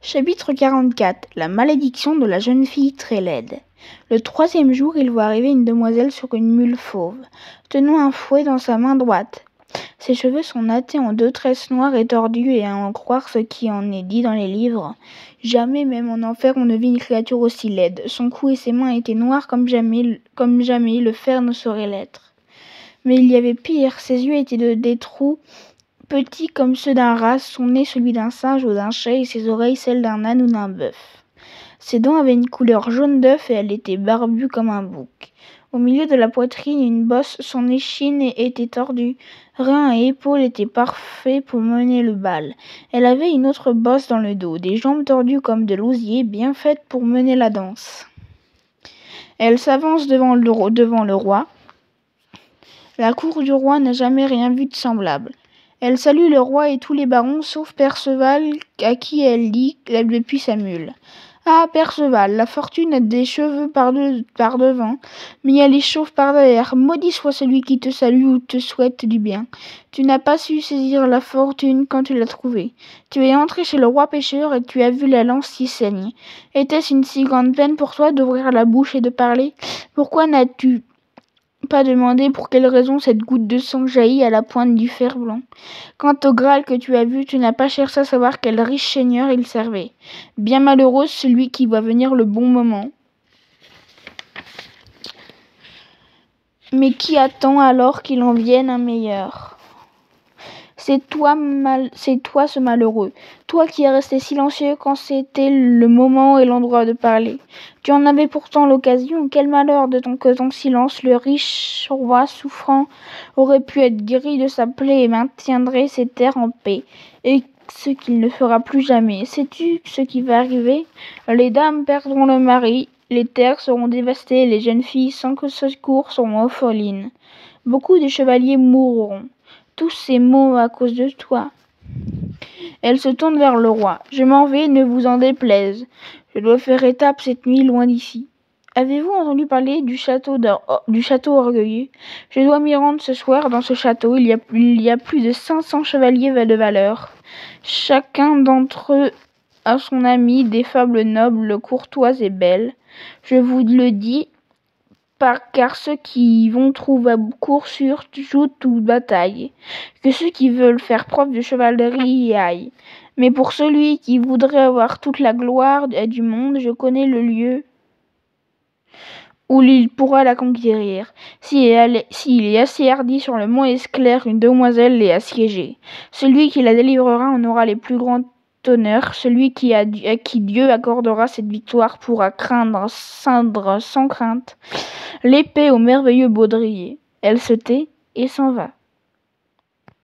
Chapitre 44. La malédiction de la jeune fille très laide. Le troisième jour, il voit arriver une demoiselle sur une mule fauve, tenant un fouet dans sa main droite. Ses cheveux sont nattés en 2 tresses noires et tordues, et à en croire ce qui en est dit dans les livres, jamais, même en enfer, on ne vit une créature aussi laide. Son cou et ses mains étaient noirs comme jamais le fer ne saurait l'être. Mais il y avait pire, ses yeux étaient des trous petits comme ceux d'un rat, son nez celui d'un singe ou d'un chat, et ses oreilles celles d'un âne ou d'un bœuf. Ses dents avaient une couleur jaune d'œuf, et elle était barbue comme un bouc. Au milieu de la poitrine, une bosse, son échine était tordue. Reins et épaules étaient parfaits pour mener le bal. Elle avait une autre bosse dans le dos, des jambes tordues comme de l'osier, bien faites pour mener la danse. Elle s'avance devant le roi. La cour du roi n'a jamais rien vu de semblable. Elle salue le roi et tous les barons, sauf Perceval, à qui elle dit depuis sa mule. « Ah, Perceval, la fortune a des cheveux par devant, mais elle les chauffe par derrière. Maudit soit celui qui te salue ou te souhaite du bien. Tu n'as pas su saisir la fortune quand tu l'as trouvée. Tu es entré chez le roi pêcheur et tu as vu la lance qui saigne. Était-ce une si grande peine pour toi d'ouvrir la bouche et de parler? Pourquoi n'as-tu pas demandé pour quelle raison cette goutte de sang jaillit à la pointe du fer blanc? Quant au Graal que tu as vu, tu n'as pas cherché à savoir quel riche seigneur il servait. Bien malheureux celui qui voit venir le bon moment. Mais qui attend alors qu'il en vienne un meilleur? C'est toi ce malheureux, toi qui es resté silencieux quand c'était le moment et l'endroit de parler. Tu en avais pourtant l'occasion. Quel malheur que ton silence. Le riche roi souffrant aurait pu être guéri de sa plaie et maintiendrait ses terres en paix. Et ce qu'il ne fera plus jamais. Sais-tu ce qui va arriver? Les dames perdront le mari, les terres seront dévastées, les jeunes filles sans secours seront orphelines. Beaucoup de chevaliers mourront. Tous ces mots à cause de toi. Elle se tourne vers le roi. Je m'en vais, ne vous en déplaise. Je dois faire étape cette nuit loin d'ici. Avez-vous entendu parler du château orgueilleux? Je dois m'y rendre ce soir. Dans ce château, il y a plus de 500 chevaliers de valeur. Chacun d'entre eux a son ami, des fables nobles, courtoises et belles. Je vous le dis, car ceux qui y vont trouvent à court sur joute ou bataille, que ceux qui veulent faire preuve de chevalerie y aillent. Mais pour celui qui voudrait avoir toute la gloire du monde, je connais le lieu où il pourra la conquérir. S'il est assez hardi, sur le mont Esclair, une demoiselle l'est assiégée. Celui qui la délivrera en aura les plus grands honneurs. Celui à qui Dieu accordera cette victoire pourra ceindre sans crainte l'épée au merveilleux baudrier. Elle se tait et s'en va.